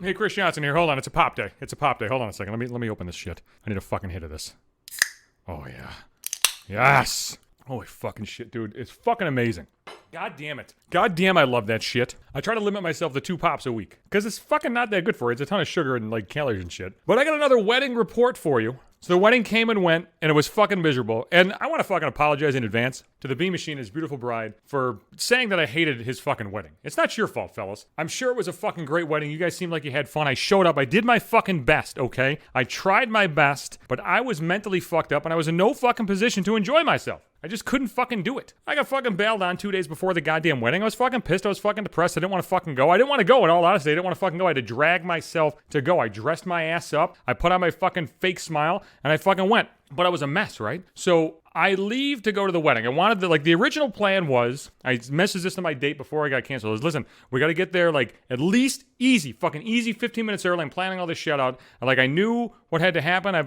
Hey, Chris Johnson here. Hold on, it's a pop day. It's a pop day. Hold on a second. Let me open this shit. I need a fucking hit of this. Oh yeah. Yes. Holy fucking shit, dude. It's fucking amazing. God damn it. God damn, I love that shit. I try to limit myself to 2 pops a week. Because it's fucking not that good for you. It's a ton of sugar and like calories and shit. But I got another wedding report for you. So the wedding came and went, and it was fucking miserable. And I want to fucking apologize in advance to the B Machine, his beautiful bride, for saying that I hated his fucking wedding. It's not your fault, fellas. I'm sure it was a fucking great wedding. You guys seemed like you had fun. I showed up. I did my fucking best, okay? I tried my best, but I was mentally fucked up, and I was in no fucking position to enjoy myself. I just couldn't fucking do it. I got fucking bailed on 2 days before the goddamn wedding. I was fucking pissed. I was fucking depressed. I didn't want to fucking go. I didn't want to go, in all honesty. I didn't want to fucking go. I had to drag myself to go. I dressed my ass up. I put on my fucking fake smile, and I fucking went. But I was a mess, right? So I leave to go to the wedding. I wanted to, the original plan was, I messaged this to my date before I got canceled. Was, listen, we got to get there, at least fucking easy, 15 minutes early. I'm planning all this shit out. I knew what had to happen. I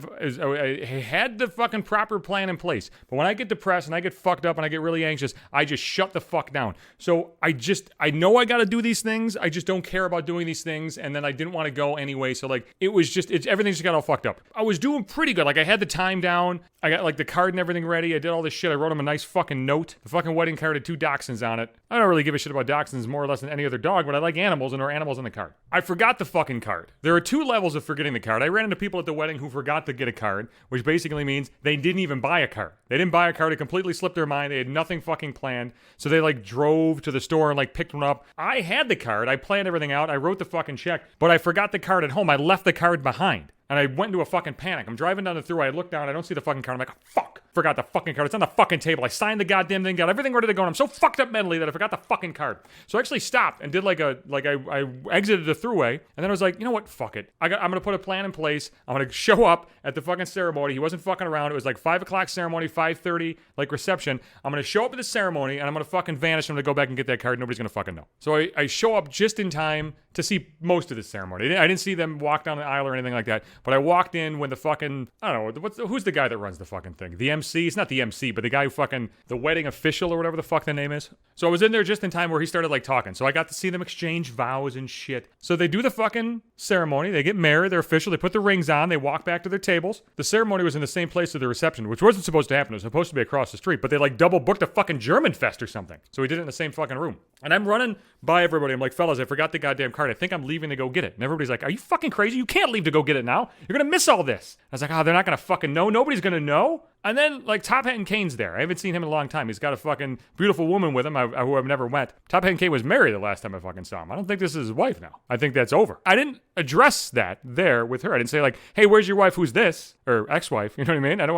had the fucking proper plan in place. But when I get depressed and I get fucked up and I get really anxious, I just shut the fuck down. So I know I got to do these things. I just don't care about doing these things. And then I didn't want to go anyway. So, everything just got all fucked up. I was doing pretty good. I had the time down. I got, the card and everything ready. I did all this shit. I wrote him a nice fucking note. The fucking wedding card had 2 dachshunds on it. I don't really give a shit about dachshunds more or less than any other dog, but I like animals, and there are animals on the card. I forgot the fucking card. There are 2 levels of forgetting the card. I ran into people at the wedding who forgot to get a card, which basically means they didn't even buy a card. They didn't buy a card. It completely slipped their mind. They had nothing fucking planned. So they drove to the store and picked one up. I had the card. I planned everything out. I wrote the fucking check, but I forgot the card at home. I left the card behind. And I went into a fucking panic. I'm driving down the thruway. I look down. I don't see the fucking card. I'm like, oh, fuck. Forgot the fucking card. It's on the fucking table. I signed the goddamn thing. Got everything ready to go. And I'm so fucked up mentally that I forgot the fucking card. So I actually stopped and did I exited the thruway. And then I was like, you know what? Fuck it. I'm going to put a plan in place. I'm going to show up at the fucking ceremony. He wasn't fucking around. It was 5 o'clock ceremony, 5:30, reception. I'm going to show up at the ceremony and I'm going to fucking vanish. I'm going to go back and get that card. Nobody's going to fucking know. So I show up just in time to see most of the ceremony. I didn't see them walk down the aisle or anything like that. But I walked in when the fucking, I don't know, who's the guy that runs the fucking thing? The MC? It's not the MC, but the guy who fucking, the wedding official or whatever the fuck the name is. So I was in there just in time where he started talking. So I got to see them exchange vows and shit. So they do the fucking ceremony. They get married. They're official. They put the rings on. They walk back to their tables. The ceremony was in the same place as the reception, which wasn't supposed to happen. It was supposed to be across the street, but they double booked a fucking German fest or something. So we did it in the same fucking room. And I'm running by everybody. I'm like, fellas, I forgot the goddamn card. I think I'm leaving to go get it. And everybody's like, are you fucking crazy? You can't leave to go get it now. You're going to miss all this. I was like, they're not going to fucking know. Nobody's going to know. And then, Top Hat and Kane's there. I haven't seen him in a long time. He's got a fucking beautiful woman with him who I've never met. Top Hat and Kane was married the last time I fucking saw him. I don't think this is his wife now. I think that's over. I didn't address that there with her. I didn't say hey, where's your wife? Who's this? Or ex-wife. You know what I mean? I don't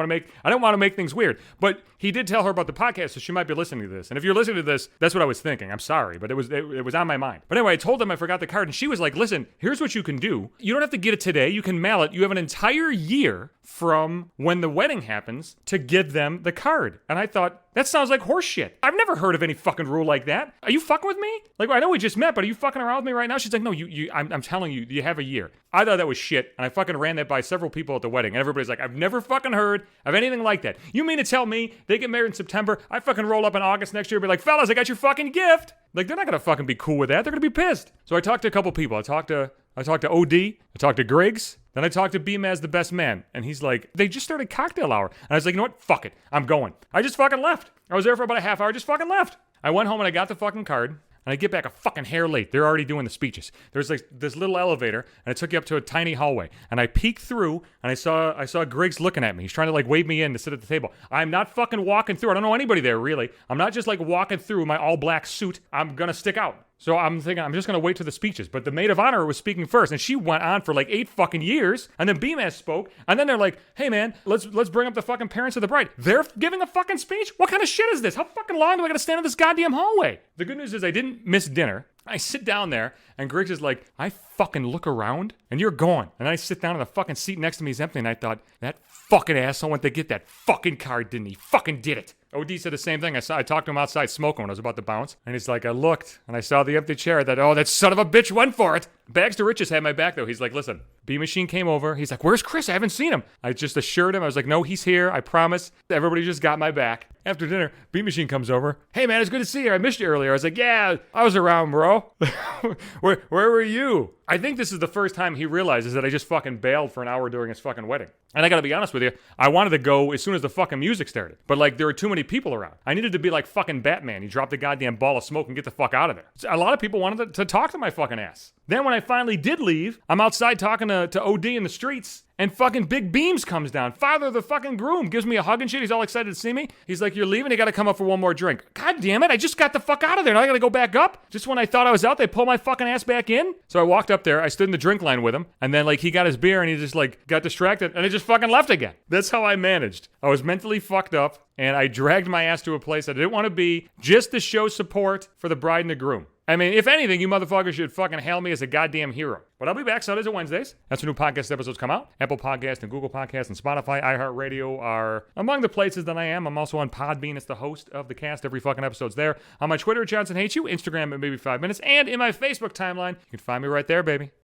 want to make things weird. But he did tell her about the podcast, so she might be listening to this. And if you're listening to this, that's what I was thinking. I'm sorry, but it was on my mind. But anyway, I told him I forgot the card, and she was like, listen, here's what you can do. You don't have to get it today. You can mail it. You have an entire year from when the wedding happens to give them the card. And I thought, that sounds like horse shit. I've never heard of any fucking rule like that. Are you fucking with me? I know we just met, but are you fucking around with me right now? She's like, no, I'm telling you, you have a year. I thought that was shit, and I fucking ran that by several people at the wedding, and everybody's like, I've never fucking heard of anything like that. You mean to tell me they get married in September, I fucking roll up in August next year and be like, fellas, I got your fucking gift. They're not gonna fucking be cool with that. They're gonna be pissed. So I talked to a couple people. I talked to OD, I talked to Griggs, then I talked to B-Maz, the best man, and he's like, they just started cocktail hour. And I was like, you know what? Fuck it. I'm going. I just fucking left. I was there for about a half hour, just fucking left. I went home and I got the fucking card. And I get back a fucking hair late. They're already doing the speeches. There's this little elevator, and it took you up to a tiny hallway. And I peeked through, and I saw Griggs looking at me. He's trying to wave me in to sit at the table. I'm not fucking walking through. I don't know anybody there, really. I'm not just walking through my all-black suit. I'm gonna stick out. So I'm thinking, I'm just going to wait to the speeches. But the maid of honor was speaking first, and she went on for 8 fucking years. And then B-Maz spoke, and then they're like, hey man, let's bring up the fucking parents of the bride. They're giving a fucking speech? What kind of shit is this? How fucking long do I got to stand in this goddamn hallway? The good news is I didn't miss dinner. I sit down there, and Griggs is like, I fucking look around, and you're gone. And I sit down, and the fucking seat next to me is empty, and I thought, that fucking asshole went to get that fucking card, didn't he? Fucking did it. OD said the same thing. I talked to him outside smoking when I was about to bounce. And he's like, I looked, and I saw the empty chair. That son of a bitch went for it. Bags to Riches had my back, though. He's like, listen, B Machine came over. He's like, where's Chris? I haven't seen him. I just assured him. I was like, no, he's here. I promise. Everybody just got my back. After dinner, B Machine comes over. Hey, man, it's good to see you. I missed you earlier. I was like, yeah, I was around, bro. Where were you? I think this is the first time he realizes that I just fucking bailed for an hour during his fucking wedding. And I gotta be honest with you, I wanted to go as soon as the fucking music started. But like, there were too many people around. I needed to be like fucking Batman. You drop the goddamn ball of smoke and get the fuck out of there. A lot of people wanted to talk to my fucking ass. Then when I finally did leave, I'm outside talking to OD in the streets. And fucking Big Beams comes down. Father of the fucking groom gives me a hug and shit. He's all excited to see me. He's like, you're leaving? You gotta come up for one more drink. God damn it, I just got the fuck out of there. Now I gotta go back up? Just when I thought I was out, they pull my fucking ass back in? So I walked up there, I stood in the drink line with him, and then like he got his beer and he just like got distracted and he just fucking left again. That's how I managed. I was mentally fucked up and I dragged my ass to a place I didn't want to be just to show support for the bride and the groom. I mean, if anything, you motherfuckers should fucking hail me as a goddamn hero. But I'll be back Sundays and Wednesdays. That's when new podcast episodes come out. Apple Podcast and Google Podcast and Spotify, iHeartRadio are among the places that I am. I'm also on Podbean as the host of the cast. Every fucking episode's there. On my Twitter, Johnson Hates You. Instagram at Maybe 5 Minutes. And in my Facebook timeline, you can find me right there, baby.